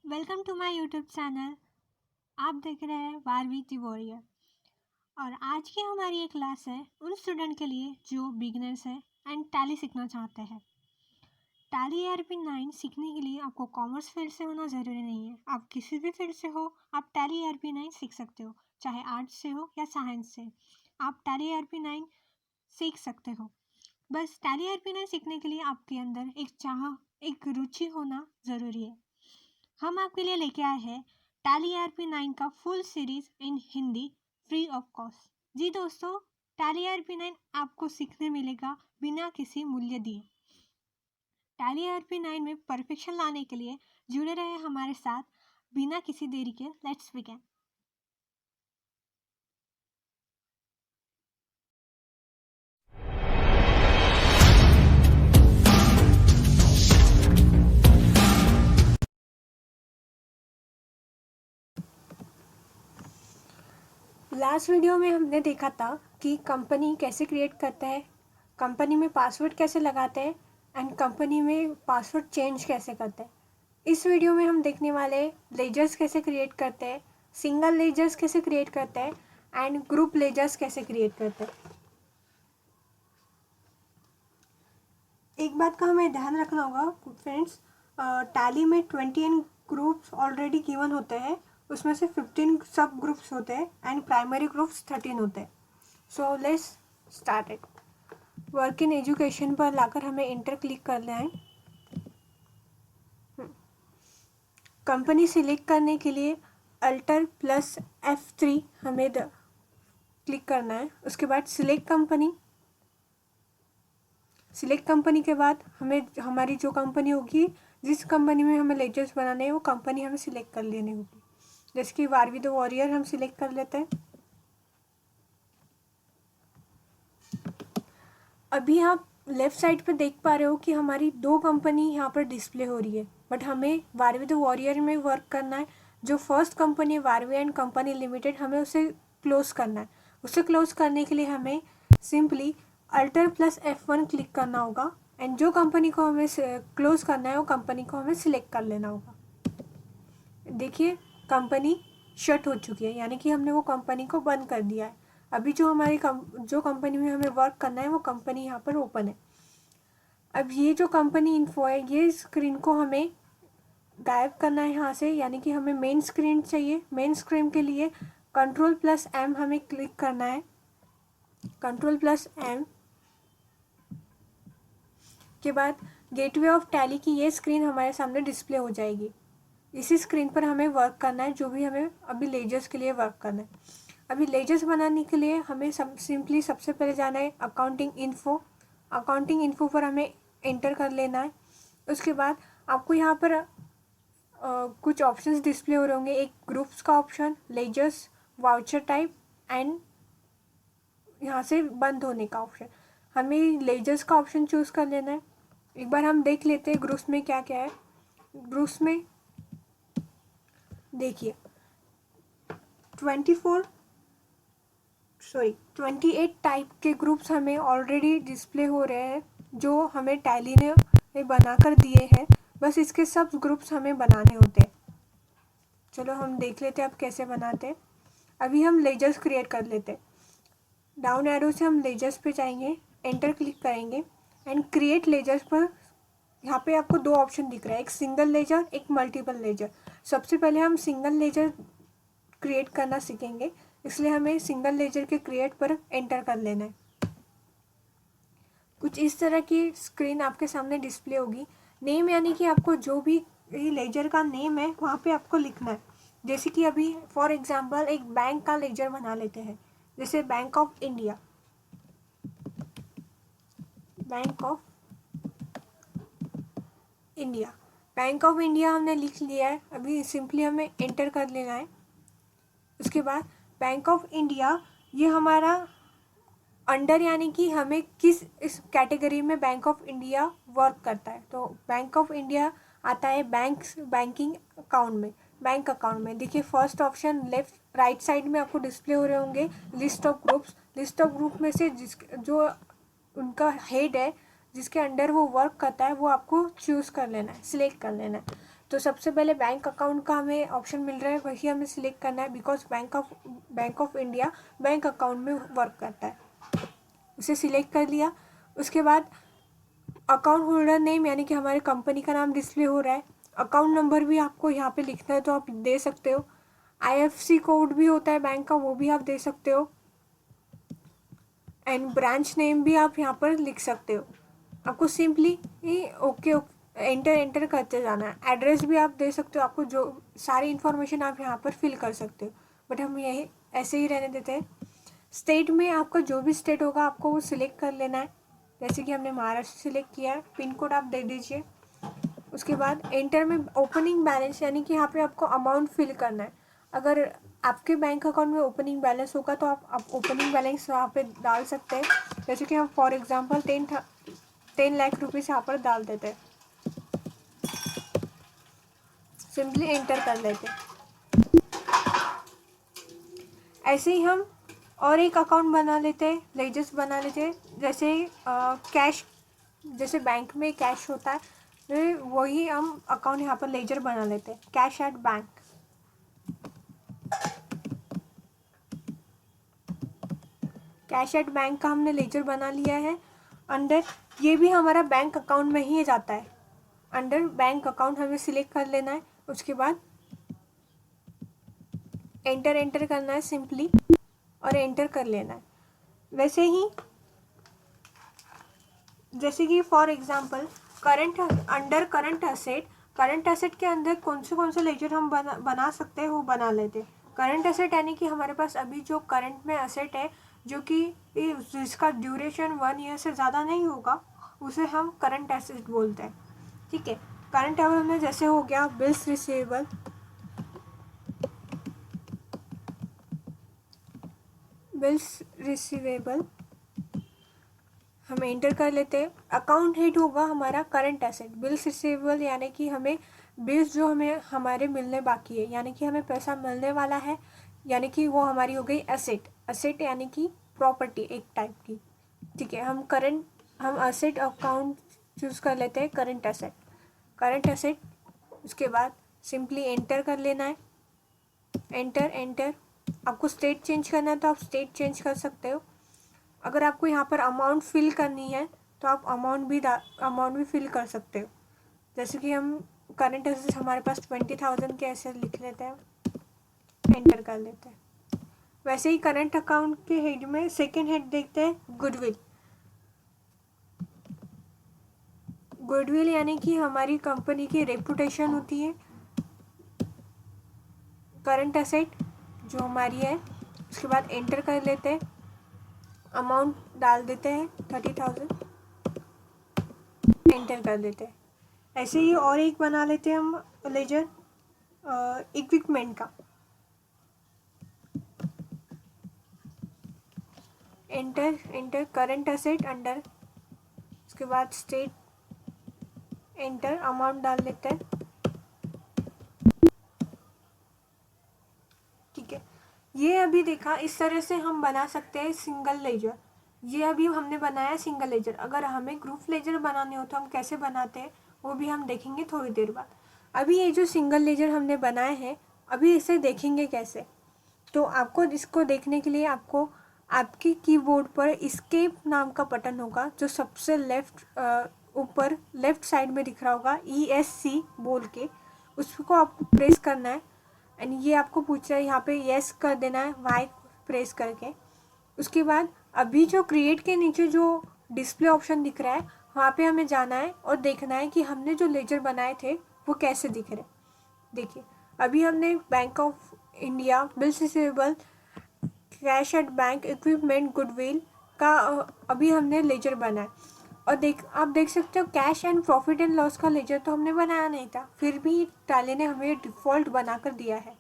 Welcome to my YouTube channel. आप देख रहे हैं वारवी दी वॉरियर। और आज की हमारी एक क्लास है उन स्टूडेंट के लिए जो बिगनर्स हैं एंड टैली सीखना चाहते हैं। टैली ERP9 सीखने के लिए आपको कॉमर्स फील्ड से होना ज़रूरी नहीं है। आप किसी भी फील्ड से हो, आप टैली ERP9 सीख सकते हो, चाहे आर्ट्स से हो या साइंस से। आप टैली ERP9 सीख सकते हो। बस टैली ERP9 सीखने के लिए आपके अंदर एक रुचि होना ज़रूरी है। हम आपके लिए लेके आए हैं टैली ERP9 का full series in Hindi free of cost. जी दोस्तों, टैली ERP9 आपको सीखने मिलेगा बिना किसी मूल्य दिए। टैली ERP9 में परफेक्शन लाने के लिए जुड़े रहे हमारे साथ बिना किसी देरी के। Let's begin. लास्ट वीडियो में हमने देखा था कि कंपनी कैसे क्रिएट करता है, कंपनी में पासवर्ड कैसे लगाते हैं एंड कंपनी में पासवर्ड चेंज कैसे करते हैं। इस वीडियो में हम देखने वाले लेजर्स कैसे क्रिएट करते हैं, सिंगल लेजर्स कैसे क्रिएट करते हैं एंड ग्रुप लेजर्स कैसे क्रिएट करते हैं। एक बात का हमें ध्यान रखना होगा फ्रेंड्स, टैली में 20 ग्रुप्स ऑलरेडी गिवन होते हैं, उसमें से 15 सब ग्रुप्स होते हैं एंड प्राइमरी ग्रुप्स 13 होते हैं। So let's start it. Work in education पर लाकर हमें इंटर क्लिक कर लें। कंपनी सिलेक्ट करने के लिए अल्टर प्लस F3 हमें क्लिक करना है। उसके बाद सिलेक्ट कंपनी के बाद हमें हमारी जो कंपनी होगी, जिस कंपनी में हमें लेजर्स बनाने हैं वो कंपनी हमें सिलेक्ट कर लेनी होगी। जैसे कि वारवी द वॉरियर हम सिलेक्ट कर लेते हैं। अभी आप लेफ्ट साइड पे देख पा रहे हो कि हमारी दो कंपनी यहाँ पर डिस्प्ले हो रही है, बट हमें वारवी द वॉरियर में वर्क करना है। जो फर्स्ट कंपनी है वारवी एंड कंपनी लिमिटेड, हमें उसे क्लोज करना है। उसे क्लोज करने के लिए हमें simply alter plus F1 click करना होगा एंड जो कंपनी को हमें क्लोज करना है वो कंपनी को हमें सिलेक्ट कर लेना होगा। देखिए कंपनी शट हो चुकी है, यानी कि हमने वो कंपनी को बंद कर दिया है। अभी जो जो कंपनी में हमें वर्क करना है वो कंपनी यहाँ पर ओपन है। अब ये जो कंपनी इन्फो है, ये स्क्रीन को हमें गायब करना है यहाँ से, यानी कि हमें मेन स्क्रीन चाहिए। मेन स्क्रीन के लिए कंट्रोल प्लस M हमें क्लिक करना है। कंट्रोल प्लस M के बाद गेटवे ऑफ टैली की ये स्क्रीन हमारे सामने डिस्प्ले हो जाएगी। इसी स्क्रीन पर हमें वर्क करना है, जो भी हमें अभी लेजर्स के लिए वर्क करना है। अभी लेजर्स बनाने के लिए हमें सिंपली सबसे पहले जाना है अकाउंटिंग इन्फो पर हमें एंटर कर लेना है। उसके बाद आपको यहाँ पर कुछ ऑप्शंस डिस्प्ले हो रहे होंगे। एक ग्रुप्स का option, ledgers, voucher type and यहाँ से बंद होने का ऑप्शन। हमें लेजर्स का ऑप्शन चूज़ कर लेना है। एक बार हम देख लेते हैं ग्रुप्स में क्या क्या है। ग्रुप्स में देखिए 28 टाइप के ग्रुप्स हमें ऑलरेडी डिस्प्ले हो रहे हैं, जो हमें टैली ने बना कर दिए हैं। बस इसके सब ग्रुप्स हमें बनाने होते हैं। चलो हम देख लेते हैं अब कैसे बनाते हैं। अभी हम लेजर्स क्रिएट कर लेते हैं। डाउन एरो से हम लेजर्स पे जाएंगे, एंटर क्लिक करेंगे एंड क्रिएट लेजर्स पर यहाँ पे आपको दो ऑप्शन दिख रहा है, एक सिंगल लेजर, एक मल्टीपल लेजर। सबसे पहले हम सिंगल लेजर क्रिएट करना सीखेंगे, इसलिए हमें सिंगल लेजर के क्रिएट पर एंटर कर लेना है। कुछ इस तरह की स्क्रीन आपके सामने डिस्प्ले होगी। नेम यानी कि आपको जो भी लेजर का नेम है वहाँ पे आपको लिखना है। जैसे कि अभी फॉर एग्जांपल एक बैंक का लेजर बना लेते हैं, जैसे bank of India. Bank of India हमने लिख लिया है। अभी सिंपली हमें एंटर कर लेना है। उसके बाद बैंक ऑफ इंडिया, ये हमारा अंडर यानी कि हमें किस इस कैटेगरी में बैंक ऑफ इंडिया वर्क करता है, तो बैंक ऑफ इंडिया आता है बैंकिंग अकाउंट में। देखिए first option left right side में आपको डिस्प्ले हो रहे होंगे लिस्ट ऑफ ग्रुप में से जो उनका हेड है, जिसके अंडर वो वर्क करता है, वो आपको चूज़ कर लेना है, सिलेक्ट कर लेना है। तो सबसे पहले बैंक अकाउंट का हमें ऑप्शन मिल रहा है, वही हमें सिलेक्ट करना है, because bank of India bank account में वर्क करता है। उसे सिलेक्ट कर लिया। उसके बाद अकाउंट होल्डर नेम यानी कि हमारे कंपनी का नाम डिस्प्ले हो रहा है। अकाउंट नंबर भी आपको यहाँ पे लिखना है तो आप दे सकते हो। IFSC कोड भी होता है बैंक का, वो भी आप दे सकते हो। एंड ब्रांच नेम भी आप यहाँ पर लिख सकते हो। आपको सिंपली ओके एंटर करते जाना है। एड्रेस भी आप दे सकते हो, आपको जो सारी इन्फॉर्मेशन आप यहाँ पर फिल कर सकते हो, बट हम यही ऐसे ही रहने देते हैं। स्टेट में आपका जो भी स्टेट होगा आपको वो सिलेक्ट कर लेना है। जैसे कि हमने महाराष्ट्र सिलेक्ट किया है, पिन कोड आप दे दीजिए। उसके बाद एंटर में ओपनिंग बैलेंस यानी कि यहाँ पे आपको अमाउंट फिल करना है। अगर आपके बैंक अकाउंट में ओपनिंग बैलेंस होगा तो आप ओपनिंग बैलेंस वहाँ पे डाल सकते हैं। जैसे कि हम फॉर एग्जांपल 10 लाख रुपीज़ यहाँ पर डाल देते हैं, सिंपली एंटर कर लेते हैं। ऐसे ही हम और एक अकाउंट बना लेते हैं, लेजर्स बना लेते हैं। जैसे कैश, जैसे बैंक में कैश होता है वही हम अकाउंट यहाँ पर लेजर बना लेते हैं, cash at bank. Cash at bank का हमने लेजर बना लिया है। अंडर ये भी हमारा बैंक अकाउंट में ही जाता है। अंडर बैंक अकाउंट हमें सिलेक्ट कर लेना है। उसके बाद एंटर करना है सिंपली और एंटर कर लेना है। वैसे ही जैसे कि for example under current asset के अंदर कौन से लेजर हम बना सकते हैं वो बना लेते हैं। करंट असेट यानी कि हमारे पास अभी जो करंट में असेट है जो कि जिसका ड्यूरेशन 1 ईयर से ज़्यादा नहीं होगा उसे हम करंट एसेट बोलते हैं। ठीक है, करंट असेट में जैसे हो गया बिल्स रिसीवेबल हम एंटर कर लेते हैं। अकाउंट हेड होगा हमारा करंट एसेट, बिल्स रिसीवेबल यानी कि हमें बिल्स जो हमें हमारे मिलने बाकी है यानी कि हमें पैसा मिलने वाला है, यानी कि वो हमारी हो गई एसेट यानी कि प्रॉपर्टी एक टाइप की। ठीक है, हम एसेट अकाउंट चूज़ कर लेते हैं करंट एसेट। उसके बाद सिंपली एंटर कर लेना है। एंटर आपको स्टेट चेंज करना है तो आप स्टेट चेंज कर सकते हो। अगर आपको यहाँ पर अमाउंट फिल करनी है तो आप अमाउंट भी फिल कर सकते हो। जैसे कि हम करंट एसेट हमारे पास 20,000 के ऐसे लिख लेते हैं, एंटर कर लेते हैं। वैसे ही करंट अकाउंट के हेड में सेकेंड हेड देखते हैं गुडविल यानी कि हमारी कंपनी की रेपुटेशन होती है। करंट एसेट जो हमारी है, उसके बाद एंटर कर लेते हैं, अमाउंट डाल देते हैं 30,000, एंटर कर देते हैं। ऐसे ही और एक बना लेते हैं हम लेजर इक्विपमेंट का। एंटर करंट एसेट अंडर, उसके बाद स्टेट, एंटर अमाउंट डाल लेते हैं। ठीक है, ये अभी देखा इस तरह से हम बना सकते हैं सिंगल लेजर। ये अभी हमने बनाया सिंगल लेजर। अगर हमें ग्रुप लेजर बनाने हो तो हम कैसे बनाते हैं वो भी हम देखेंगे थोड़ी देर बाद। अभी ये जो सिंगल लेजर हमने बनाए हैं अभी इसे देखेंगे कैसे। तो आपको इसको देखने के लिए आपको आपके कीबोर्ड पर एस्केप नाम का बटन होगा जो सबसे ऊपर लेफ्ट साइड में दिख रहा होगा, ESC बोल के, उसको आपको प्रेस करना है। एंड ये आपको पूछ रहा है यहाँ पे यस कर देना है वाई प्रेस करके। उसके बाद अभी जो क्रिएट के नीचे जो डिस्प्ले ऑप्शन दिख रहा है वहाँ पे हमें जाना है और देखना है कि हमने जो लेजर बनाए थे वो कैसे दिख रहे। देखिए अभी हमने bank of India, bills receivable, cash at bank, equipment, goodwill का अभी हमने लेजर बनाया। और आप देख सकते हो cash and profit and loss का लेजर तो हमने बनाया नहीं था, फिर भी टैली ने हमें डिफ़ॉल्ट बनाकर दिया है।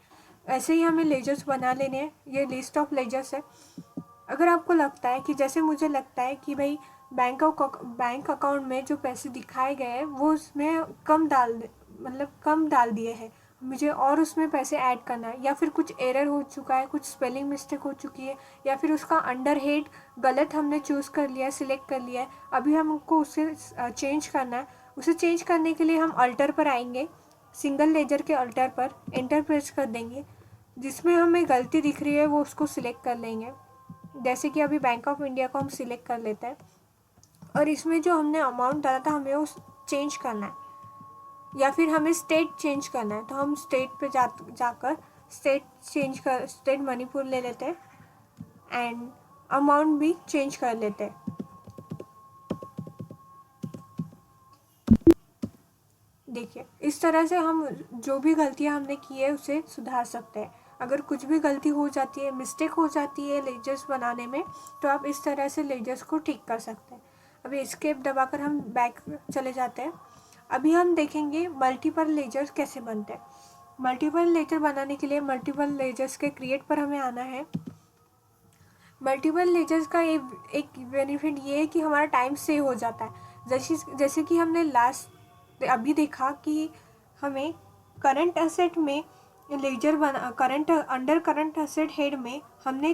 ऐसे ही हमें लेजर्स बना लेने हैं। ये लिस्ट ऑफ लेजर्स है। अगर आपको लगता है कि जैसे मुझे लगता है कि भाई बैंक अकाउंट में जो पैसे दिखाए गए हैं वो उसमें कम डाल दिए हैं, मुझे और उसमें पैसे ऐड करना है, या फिर कुछ एरर हो चुका है, कुछ स्पेलिंग मिस्टेक हो चुकी है, या फिर उसका अंडर हेड गलत हमने चूज़ कर लिया है, सिलेक्ट कर लिया है, अभी हमको उसे चेंज करना है। उसे चेंज करने के लिए हम अल्टर पर आएंगे। सिंगल लेजर के अल्टर पर एंटर प्रेस कर देंगे। जिसमें हमें गलती दिख रही है वो उसको सिलेक्ट कर लेंगे। जैसे कि अभी बैंक ऑफ इंडिया को हम सिलेक्ट कर लेते हैं और इसमें जो हमने अमाउंट डाला था हमें वो चेंज करना है या फिर हमें स्टेट चेंज करना है, तो हम स्टेट पे जाकर स्टेट मणिपुर ले लेते हैं एंड अमाउंट भी चेंज कर लेते हैं। देखिए इस तरह से हम जो भी गलतियां हमने की है उसे सुधार सकते हैं। अगर कुछ भी गलती हो जाती है, मिस्टेक हो जाती है लेजर्स बनाने में, तो आप इस तरह से लेजर्स को ठीक कर सकते हैं। अभी एस्केप दबाकर हम बैक चले जाते हैं। अभी हम देखेंगे मल्टीपल लेजर्स कैसे बनते हैं। मल्टीपल लेजर बनाने के लिए मल्टीपल लेजर्स के क्रिएट पर हमें आना है। मल्टीपल लेजर्स का एक बेनिफिट ये है कि हमारा टाइम सेव हो जाता है। जैसे कि हमने अभी देखा कि हमें करंट एसेट में लेजर बना अंडर करंट एसेट हेड में हमने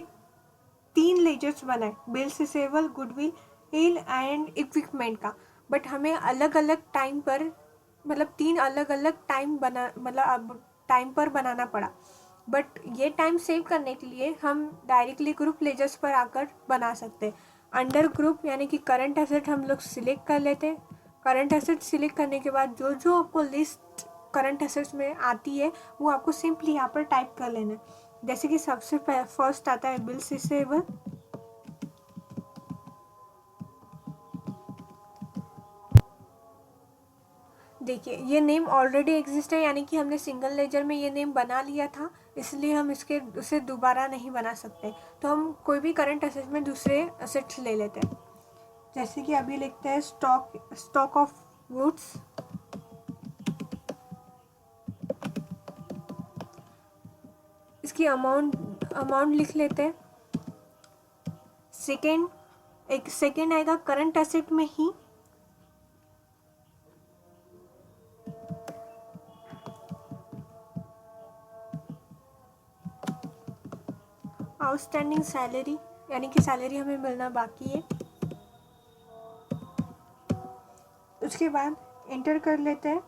3 लेजर्स बनाए, bills receivable, goodwill and equipment का। बट हमें अलग अलग टाइम पर 3 अलग अलग टाइम पर बनाना पड़ा। बट ये टाइम सेव करने के लिए हम डायरेक्टली ग्रुप लेजर्स पर आकर बना सकते। अंडर ग्रुप यानी कि करंट एसेट हम लोग सिलेक्ट कर लेते। करंट एसेट सिलेक्ट करने के बाद जो जो आपको लिस्ट करंट एसेट्स में आती है वो आपको सिंपली यहाँ पर टाइप कर लेना है। जैसे कि सबसे फर्स्ट आता है बिल्स रिसीवेबल। देखिए ये नेम ऑलरेडी एग्जिस्ट है, यानी कि हमने सिंगल लेजर में ये नेम बना लिया था, इसलिए हम उसे दोबारा नहीं बना सकते। तो हम कोई भी करंट एसेट में दूसरे एसेट्स ले लेते हैं। जैसे कि अभी लिखते हैं स्टॉक ऑफ गुड्स। इसकी अमाउंट लिख लेते हैं। एक सेकेंड आएगा करंट एसेट में ही। आउटस्टैंडिंग सैलरी यानी कि सैलरी हमें मिलना बाकी है। उसके बाद एंटर कर लेते हैं।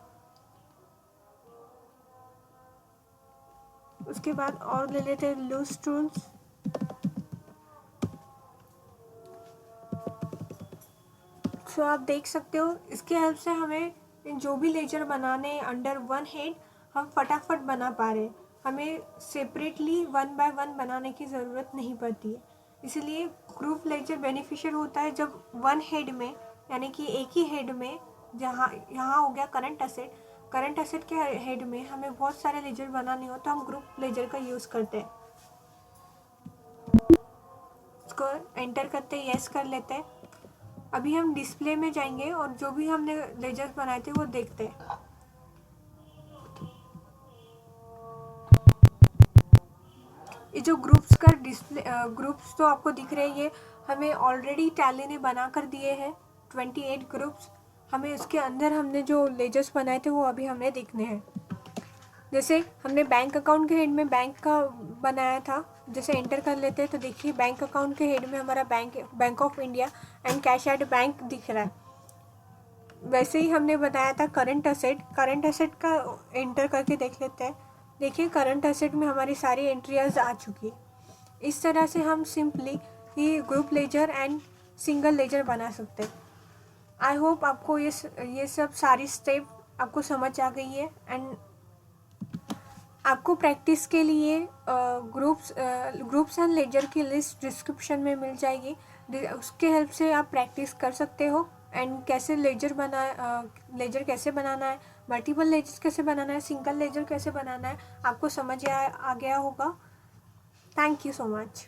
उसके बाद और ले लेते हैं लूज टूल्स। तो आप देख सकते हो इसके हेल्प से हमें जो भी लेजर बनाने अंडर वन हेड हम फटाफट बना पा रहे हैं। हमें सेपरेटली 1 बाय 1 बनाने की ज़रूरत नहीं पड़ती है। इसलिए ग्रुप लेजर बेनिफिशियल होता है जब वन हेड में यानी कि एक ही हेड में, जहाँ यहाँ हो गया करंट एसेट के हेड में हमें बहुत सारे लेजर बनाने हो तो हम ग्रुप लेजर का यूज़ करते हैं। इसको एंटर करते यस कर लेते हैं। अभी हम डिस्प्ले में जाएंगे और जो भी हमने लेजर्स बनाए थे वो देखते हैं। ये जो ग्रुप्स का डिस्प्ले ग्रुप्स तो आपको दिख रहे हैं, ये हमें ऑलरेडी टैली ने बना कर दिए हैं 28 ग्रुप्स। हमें उसके अंदर हमने जो लेजर्स बनाए थे वो अभी हमें देखने हैं। जैसे हमने बैंक अकाउंट के हेड में बैंक का बनाया था, जैसे एंटर कर लेते हैं तो देखिए बैंक अकाउंट के हेड में हमारा bank of India and cash at bank दिख रहा है। वैसे ही हमने बनाया था करंट एसेट का एंटर करके देख लेते हैं। देखिए करंट एसेट में हमारी सारी एंट्रियाज आ चुकी है। इस तरह से हम सिंपली ही group ledger and single ledger बना सकते हैं। आई होप आपको ये सब सारी स्टेप आपको समझ आ गई है एंड आपको प्रैक्टिस के लिए ग्रुप्स एंड लेजर की लिस्ट डिस्क्रिप्शन में मिल जाएगी। उसके हेल्प से आप प्रैक्टिस कर सकते हो एंड कैसे लेजर कैसे बनाना है, मल्टीपल लेजर्स कैसे बनाना है, सिंगल लेजर कैसे बनाना है, आपको समझ आ गया होगा। Thank you so much.